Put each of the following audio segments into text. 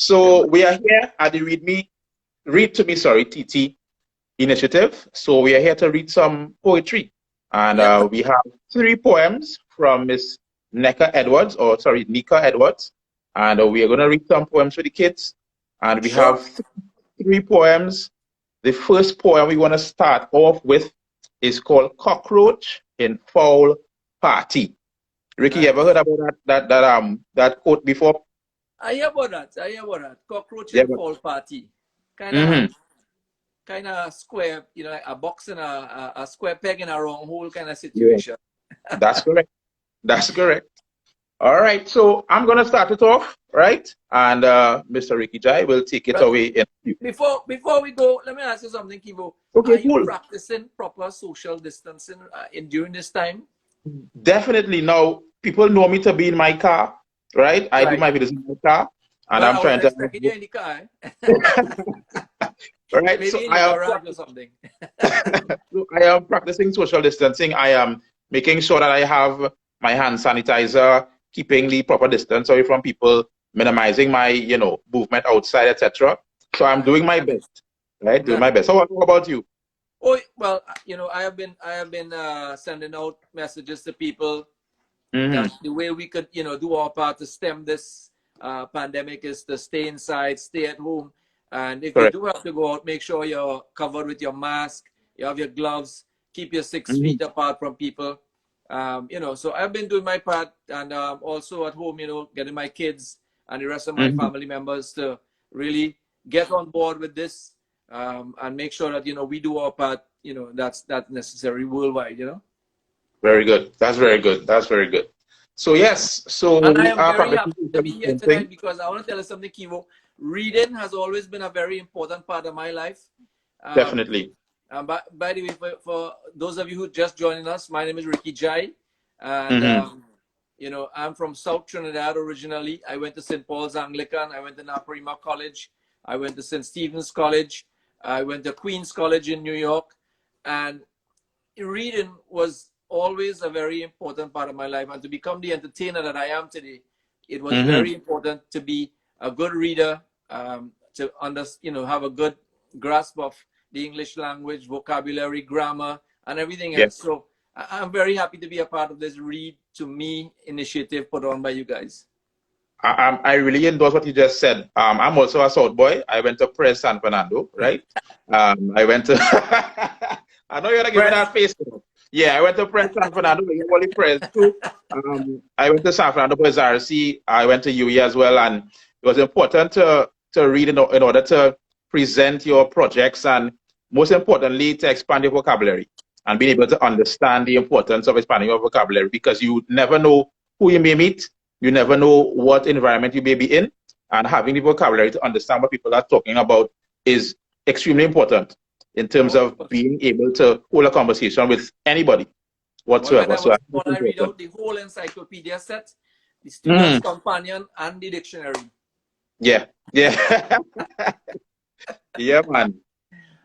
So we are here at the Read2Me, sorry, TT initiative. So we are here to read some poetry. And we have 3 poems from Miss Nika Edwards. And we are going to read some poems for the kids. And we have 3 poems. The first poem we want to start off with is called Cockroach in Foul Party. Ricky, you ever heard about that quote before? I hear about that. Cockroach in Foul Party. Kind of square, like a box and a square peg in a round hole kind of situation. Yeah. That's correct. All right, so I'm going to start it off, right? And Mr. Rikki Jai will take it away. Before we go, let me ask you something, Kivo. Okay, Are you practicing proper social distancing during this time? Definitely. Now, people know me to be in my car, right? I do my videos in my car. And I'm trying to... you in the car, right? Maybe so in the garage or something. So I am practicing social distancing. I am making sure that I have my hand sanitizer, keeping the proper distance away from people, minimizing my, movement outside, etc. So I'm doing my best, right? Doing my best. So what about you? Oh, well, I have been sending out messages to people that the way we could, do our part to stem this pandemic is to stay inside, stay at home. And if you do have to go out, make sure you're covered with your mask, you have your gloves, keep your 6 feet apart from people. So I've been doing my part, and also at home, getting my kids and the rest of my family members to really get on board with this and make sure that, we do our part, that's necessary worldwide, Very good. That's very good. So yes, so and we I am are very happy to be here tonight because I want to tell you something, Kivo. Reading has always been a very important part of my life. Definitely. By the way, for those of you who just joining us, my name is Rikki Jai, and I'm from South Trinidad originally. I went to St. Paul's Anglican. I went to Naparima College. I went to St. Stephen's College. I went to Queen's College in New York, and reading was always a very important part of my life. And to become the entertainer that I am today, it was very important to be a good reader, to have a good grasp of the English language, vocabulary, grammar, and everything else. So I'm very happy to be a part of this Read2Me initiative put on by you guys. I really endorse what you just said. I'm also a South boy. I went to Press San Fernando, right? I went to... I know you're going to give me that face. Yeah, I went to Press San Fernando. You only Press too. I went to San Fernando Boys RC. I went to UE as well. And it was important to read in order to present your projects and most importantly, to expand your vocabulary and being able to understand the importance of expanding your vocabulary because you never know who you may meet. You never know what environment you may be in, and having the vocabulary to understand what people are talking about is extremely important in terms of being able to hold a conversation with anybody whatsoever. When I read out the whole encyclopedia set, the student's companion, and the dictionary. Yeah. Yeah, man.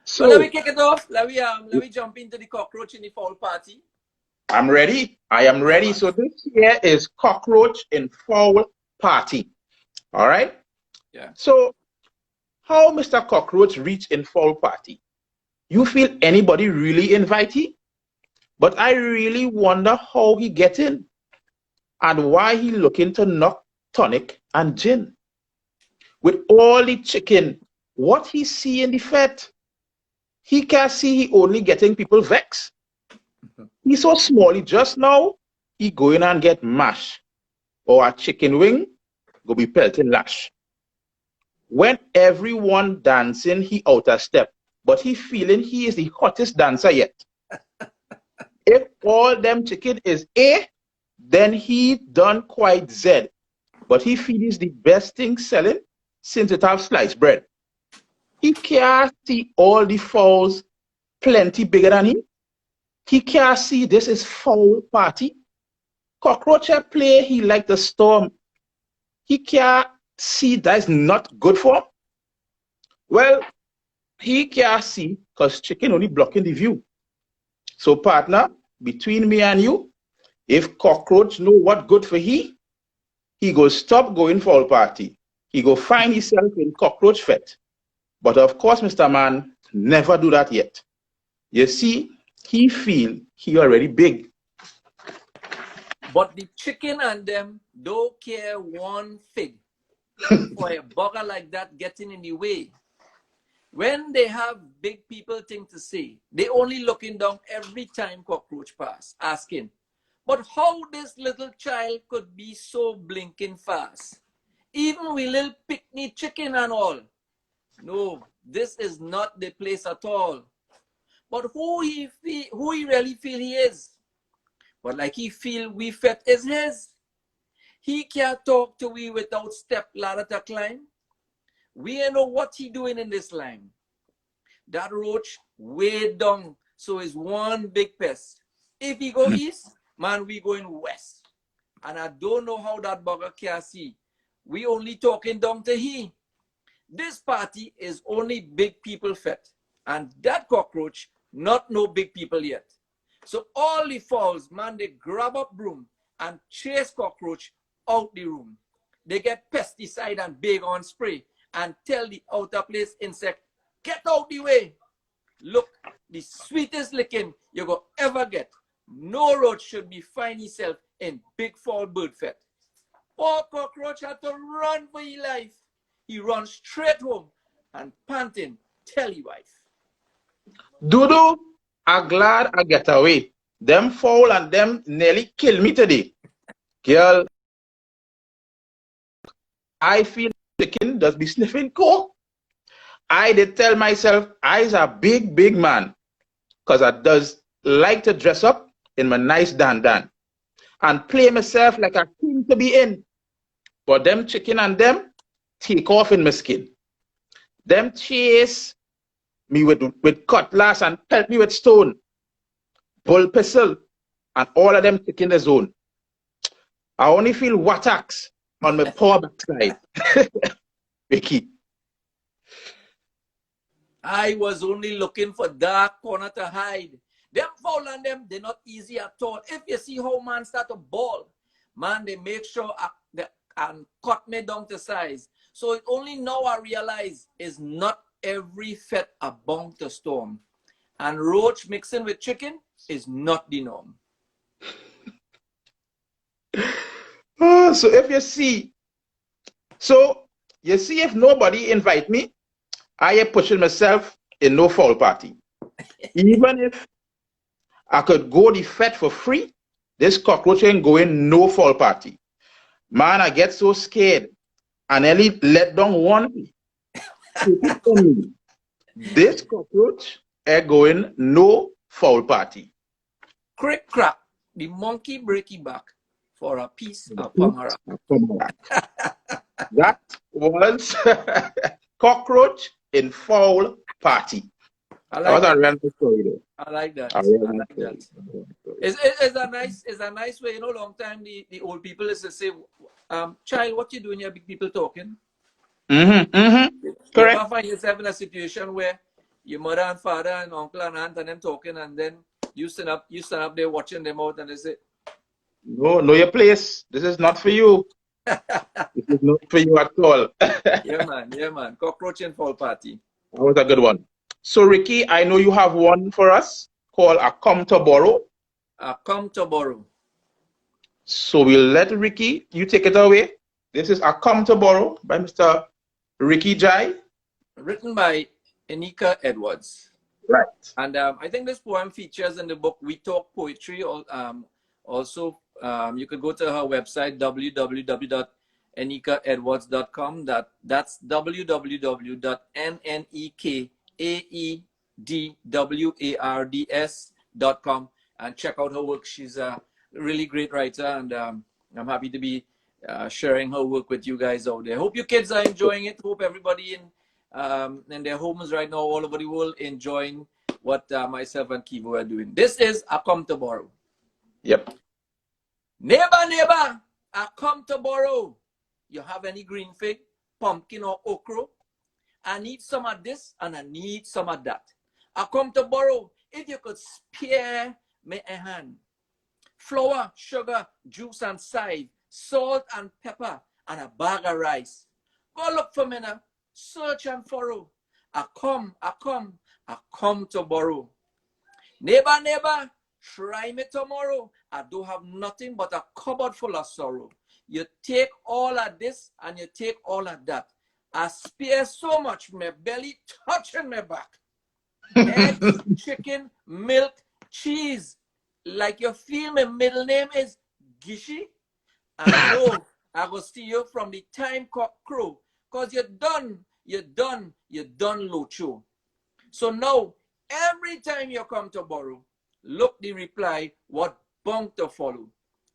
So let me kick it off. Let me jump into the Cockroach in the Foul Party. I'm ready. I am ready. So this here is Cockroach in Foul Party. All right? Yeah. So how Mr. Cockroach reached in Foul Party? You feel anybody really invite him? But I really wonder how he get in and why he looking to knock tonic and gin. With all the chicken, what he see in the fat? He can see he only getting people vexed. He's so small, he just now, he go in and get mash. Or a chicken wing, go be pelting lash. When everyone dancing, he out of step. But he feeling he is the hottest dancer yet. If all them chicken is A, then he done quite Z. But he feel is the best thing selling since it have sliced bread. He can't see all the fowls plenty bigger than him. He can't see this is foul party. Cockroach play, he like the storm. He can't see that's not good for him. Well, he can't see because chicken only blocking the view. So partner, between me and you, if Cockroach know what good for he go stop going foul party. he go find himself in cockroach fet. But of course, Mr. Man never do that yet. You see, he feel he already big. But the chicken and them don't care one fig for a bugger like that getting in the way. When they have big people thing to say, they only looking down every time cockroach pass, asking, but how this little child could be so blinking fast? Even we little picnic chicken and all. No, this is not the place at all. But who he really feel he is? But like he feel we fet is his. He can't talk to we without step ladder to climb. We ain't know what he doing in this line. That roach way down, so it's one big pest. If he go east, man, we going west. And I don't know how that bugger can see. We only talking down to he. This party is only big people fet. And that cockroach, not no big people yet. So all the fowls, man, they grab up broom and chase cockroach out the room. They get pesticide and big on spray and tell the outer place insect, get out the way. Look, the sweetest licking you go ever get. No roach should be find himself in big fowl bird fet. Poor cockroach had to run for his life. He runs straight home and panting, tell his wife. Dudu, I'm glad I get away. Them fowl and them nearly kill me today. Girl, I feel chicken does be sniffing cold. I did tell myself I's a big, big man. Because I does like to dress up in my nice dandan and play myself like a king to be in. But them chicken and them take off in my skin. Them chase me with cutlass and pelt me with stone, bull pistol, and all of them taking the zone. I only feel wattacks on my poor backside. Rikki. I was only looking for dark corner to hide. Them foul and them, they're not easy at all. If you see how man start to ball, man, they make sure they and cut me down to size. So it only now I realize is not every fet a bound to storm. And roach mixing with chicken is not the norm. So if you see, if nobody invite me, I am pushing myself in no foul party. Even if I could go the fet for free, this cockroach ain't going no foul party. Man, I get so scared and nearly let down one. This cockroach ain't going no foul party. Crick crack, the monkey breaky back for a piece of pangara. That was cockroach in foul party. I like that. Was a real story though. I like that. I like that. It's a nice way. You know, long time the old people is to say, child, what you doing here? Big people talking. Correct. You ever find yourself in a situation where your mother and father and uncle and aunt and them talking, and then you stand up there watching them out, and they say, no, know your place. This is not for you. This is not for you at all. Yeah, man. Cockroach and fall party. That was a good one. So, Rikki, I know you have one for us called A Come to Borrow. A Come to Borrow. So we'll let Rikki, you take it away. This is A Come to Borrow by Mr. Rikki Jai. Written by Anika Edwards. Right. And I think this poem features in the book We Talk Poetry. Also, you could go to her website, www.enikaedwards.com. That's www.enikaedwards.com and check out her work. She's a really great writer, and I'm happy to be sharing her work with you guys out there. Hope you kids are enjoying it. Hope everybody in their homes right now all over the world enjoying what myself and Keevan are doing. This is I Come to Borrow. Yep. Neighbor, I come to borrow. You have any green fig, pumpkin, or okra? I need some of this and I need some of that. I come to borrow. If you could spare me a hand. Flour, sugar, juice and cider, salt and pepper, and a bag of rice. Go look for me now. Search and furrow. I come to borrow. Neighbor, neighbor, try me tomorrow. I don't have nothing but a cupboard full of sorrow. You take all of this and you take all of that. I spare so much, my belly touching my back. Eggs, chicken, milk, cheese. Like you feel my middle name is Gishi. I know I will see you from the time cock crow. Because you're done Locho. So now, every time you come to borrow, look the reply, what bunk to follow.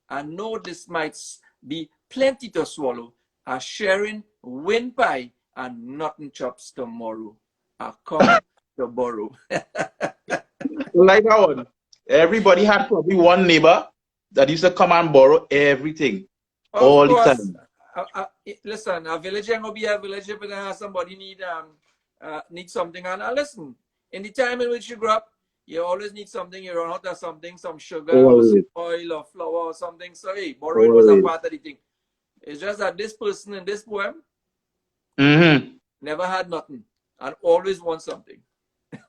I know this might be plenty to swallow. A sharing win pie and nothing chops tomorrow. I come to borrow. Like that one. Everybody had probably one neighbor that used to come and borrow everything all the time. Listen, a village ain't gonna be a village if it has somebody need something. And listen, in the time in which you grew up, you always need something. You run out of something, some sugar or some oil or flour or something. So hey, borrowing was a part of the thing. It's just that this person in this poem never had nothing and always wants something.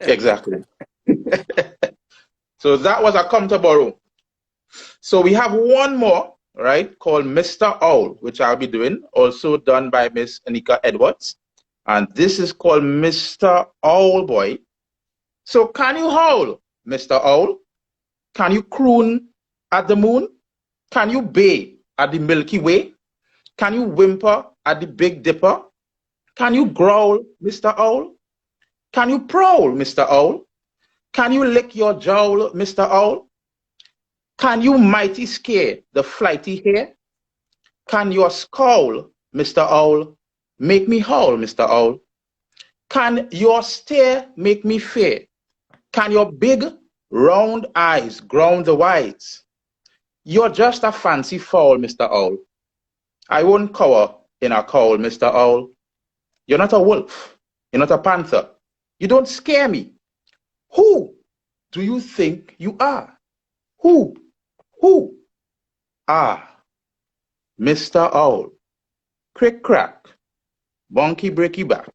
Exactly. So that was a come to borrow. So we have one more, right, called Mr. Owl, which I'll be doing, also done by Miss Anika Edwards. And this is called Mr. Owl Boy. So can you howl, Mr. Owl? Can you croon at the moon? Can you bay at the Milky Way? Can you whimper at the Big Dipper? Can you growl, Mr. Owl? Can you prowl, Mr. Owl? Can you lick your jowl, Mr. Owl? Can you mighty scare the flighty hare? Can your scowl, Mr. Owl, make me howl, Mr. Owl? Can your stare make me fear? Can your big, round eyes ground the wise? You're just a fancy fowl, Mr. Owl. I won't cower in a cowl, Mr. Owl. You're not a wolf. You're not a panther. You don't scare me. Who do you think you are? Who? Mr. Owl. Crick crack, bonky breaky back,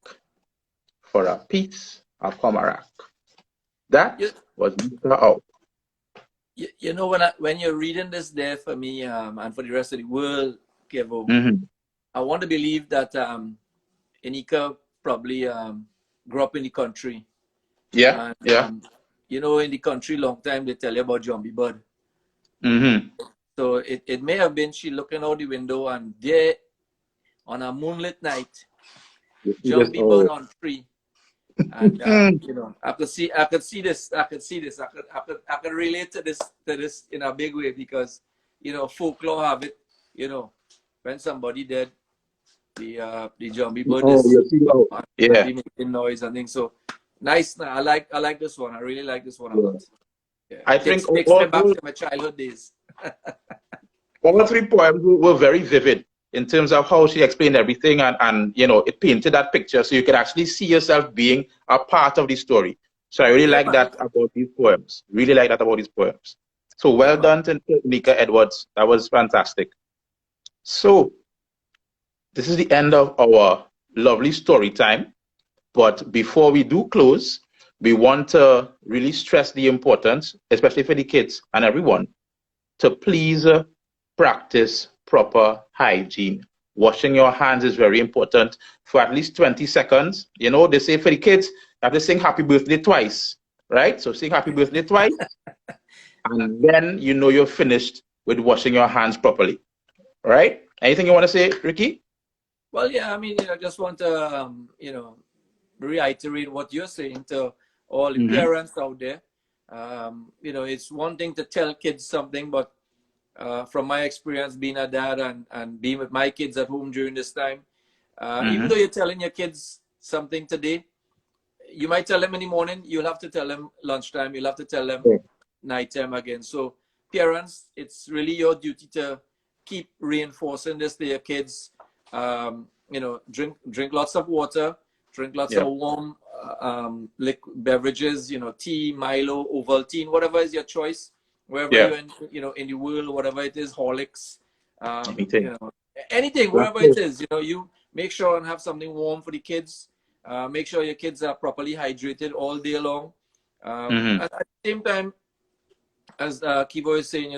for a piece of comarack. That was Mr. Owl. You know, when you're reading this there for me and for the rest of the world, Kevo, I want to believe that Anika probably grew up in the country. Yeah, and, you know, in the country, long time they tell you about Jumbie Bird. So it may have been she looking out the window and there on a moonlit night, Jumbie Bird on tree. And you know, I could see this. I could relate to this in a big way because, you know, folklore have it, you know, when somebody dead, the Jumbie Bird is making noise and things. So nice. I like this one. I really like this one a lot. Yeah. I think takes me back to my childhood days. All three poems were very vivid in terms of how she explained everything, and you know, it painted that picture so you could actually see yourself being a part of the story. So I really like that about these poems. Really like that about these poems. So well done to Anika Edwards. That was fantastic. So this is the end of our lovely story time. But before we do close, we want to really stress the importance, especially for the kids and everyone, to please practice proper hygiene. Washing your hands is very important for at least 20 seconds. You know, they say for the kids, you have to sing happy birthday twice, right? So sing happy birthday twice, and then you know you're finished with washing your hands properly, right? Anything you want to say, Ricky? Well, yeah, I mean, I just want to, you know, reiterate what you're saying to all the parents out there. You know, it's one thing to tell kids something, but from my experience being a dad and being with my kids at home during this time, even though you're telling your kids something today, you might tell them in the morning, you'll have to tell them lunchtime, you'll have to tell them nighttime again. So parents, it's really your duty to keep reinforcing this to your kids. You know, drink lots of water, drink lots of warm liquid beverages, you know, tea, Milo, Ovaltine, whatever is your choice. Wherever you're in, you know, in the world, whatever it is, Horlicks, you know, anything, wherever it is, you know, make sure and have something warm for the kids. Make sure your kids are properly hydrated all day long. And at the same time, as Kivo is saying,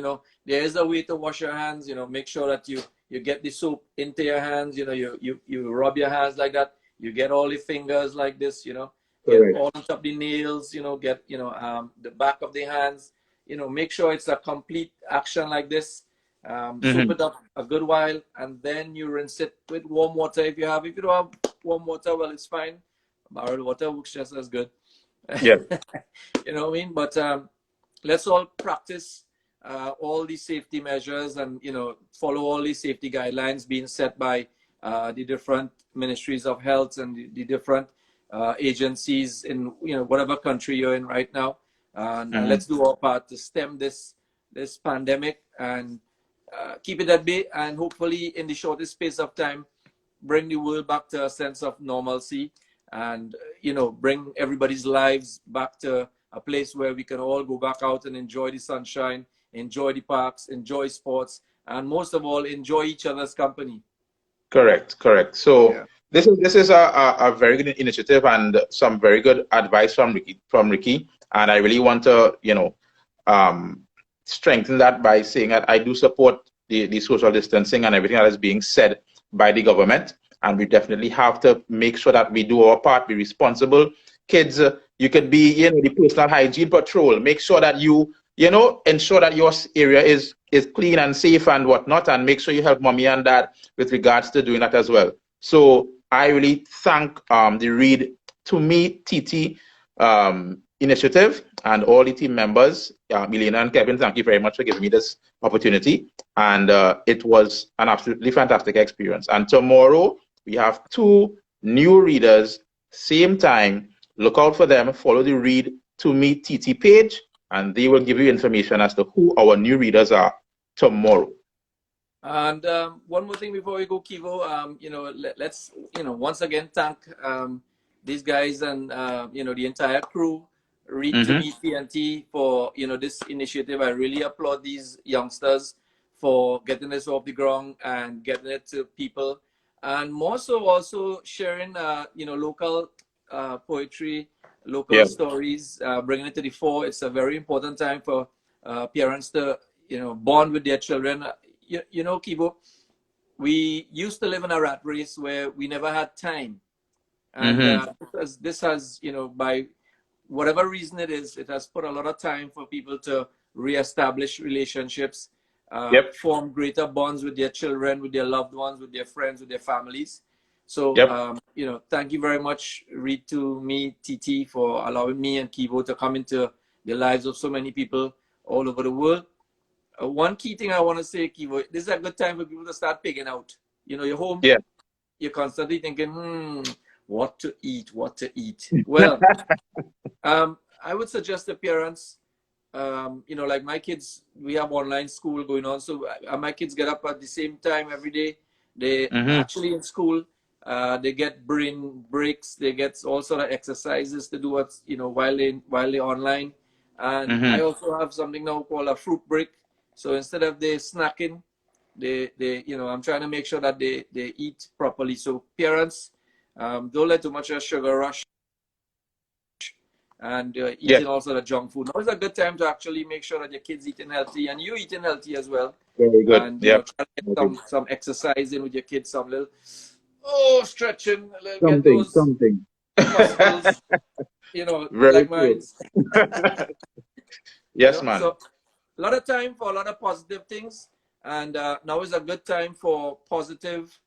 there is a way to wash your hands. Make sure that you get the soap into your hands. You rub your hands like that. You get all the fingers like this. Get all on top the nails. Get the back of the hands. Make sure it's a complete action like this. Soap it up a good while, and then you rinse it with warm water if you have. If you don't have warm water, well, it's fine. Barrel water works just as good. Yeah. You know what I mean? But let's all practice all these safety measures and, follow all these safety guidelines being set by the different ministries of health and the different agencies in, whatever country you're in right now. And let's do our part to stem this pandemic and keep it at bay, and hopefully in the shortest space of time, bring the world back to a sense of normalcy, and, bring everybody's lives back to a place where we can all go back out and enjoy the sunshine, enjoy the parks, enjoy sports, and most of all, enjoy each other's company. Correct. So this is a very good initiative and some very good advice from Rikki. And I really want to, strengthen that by saying that I do support the social distancing and everything that is being said by the government. And we definitely have to make sure that we do our part, be responsible. Kids, you could be, the personal hygiene patrol. Make sure that you, ensure that your area is clean and safe and whatnot, and make sure you help mommy and dad with regards to doing that as well. So I really thank the Read2Me TT initiative and all the team members. Elena and Kevin, thank you very much for giving me this opportunity. And it was an absolutely fantastic experience. And tomorrow we have 2 new readers, same time. Look out for them. Follow the Read2Me TT page, and they will give you information as to who our new readers are tomorrow. And one more thing before we go, Kivo, let's, once again thank these guys and, the entire crew, Read2Me TNT, for, this initiative. I really applaud these youngsters for getting this off the ground and getting it to people. And more so also sharing, local poetry, local stories, bringing it to the fore. It's a very important time for parents to, bond with their children. Kibo, we used to live in a rat race where we never had time. And this has, by whatever reason it is, it has put a lot of time for people to reestablish relationships, form greater bonds with their children, with their loved ones, with their friends, with their families. So, thank you very much, Read2Me TT, for allowing me and Kivo to come into the lives of so many people all over the world. One key thing I want to say, Kivo, this is a good time for people to start pigging out. You're home, you're constantly thinking, what to eat. Well, I would suggest to parents, like my kids, we have online school going on. So my kids get up at the same time every day. They actually in school, they get brain breaks. They get all sort of exercises to do while they're online. And I also have something now called a fruit break. So instead of they snacking, they I'm trying to make sure that they eat properly. So parents, don't let too much of sugar rush and eating all sort of junk food. Now is a good time to actually make sure that your kids eating healthy and you eating healthy as well. Very good. And try to get some exercise in with your kids, some little stretching, something muscles, very like mine. Yes, man. So a lot of time for a lot of positive things, and now is a good time for positive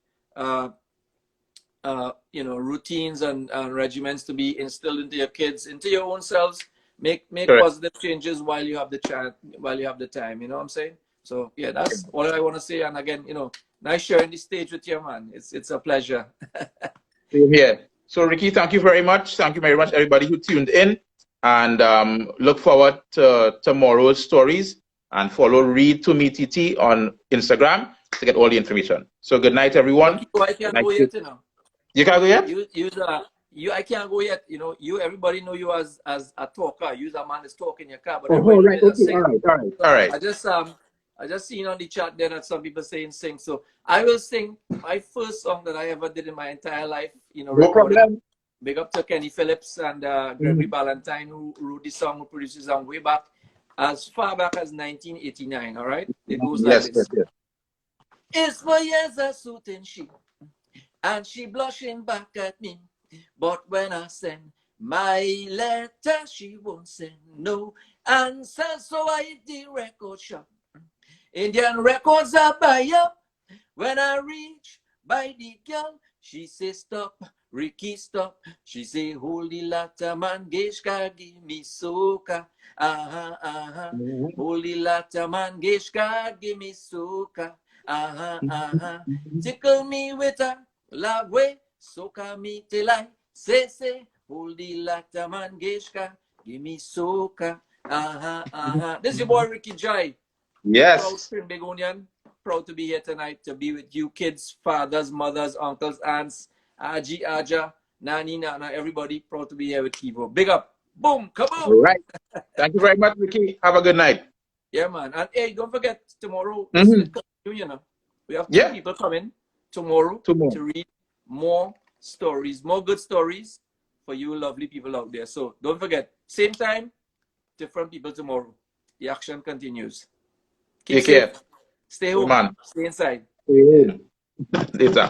routines and regimens to be instilled into your kids, into your own selves. Make positive changes while you have the chance, while you have the time. You know what I'm saying? So yeah, that's all I want to say. And again, nice sharing the stage with you, man. It's a pleasure. Same here. So Rikki, thank you very much. Thank you very much, everybody who tuned in. And look forward to tomorrow's stories, and follow Read2Me TT on Instagram to get all the information. So good night, everyone. I can't go yet, You can't go yet? I can't go yet. Everybody know you as a talker. You're a man that's talking in your car. But right. Okay. All right. I just I just seen on the chat there that some people saying sing. So I will sing my first song that I ever did in my entire life. You know, No recorded. problem. Big up to Kenny Phillips and Gregory Ballantyne, who wrote the song, who produced the song way back, as far back as 1989. All right, it goes like this. Yes. It's for years a suiting she, and she blushing back at me. But when I send my letter, she won't send no answer. So I hit the record shop. Indian records I buy up. When I reach by the girl, she say stop, Ricky stop. She say hold the latter man, Geshka give me soca. Hold the latter man, Geshka give me soca. Tickle me with a love way, soca me till I say, hold the latter man, Geshka give me soca. This is your boy Rikki Jai. Yes. Proud Big Onion. Proud to be here tonight, to be with you kids, fathers, mothers, uncles, aunts, Aji, Aja, Nani, Nana, everybody. Proud to be here with Keevan. Big up. Boom. Kaboom. All right. Thank you very much, Ricky. Have a good night. Yeah, man. And hey, don't forget, tomorrow, you know, we have two people coming tomorrow to read more stories, more good stories for you lovely people out there. So don't forget, same time, different people tomorrow. The action continues. Keep Take safe. care. Stay home. Man. Stay inside. Stay home. Later.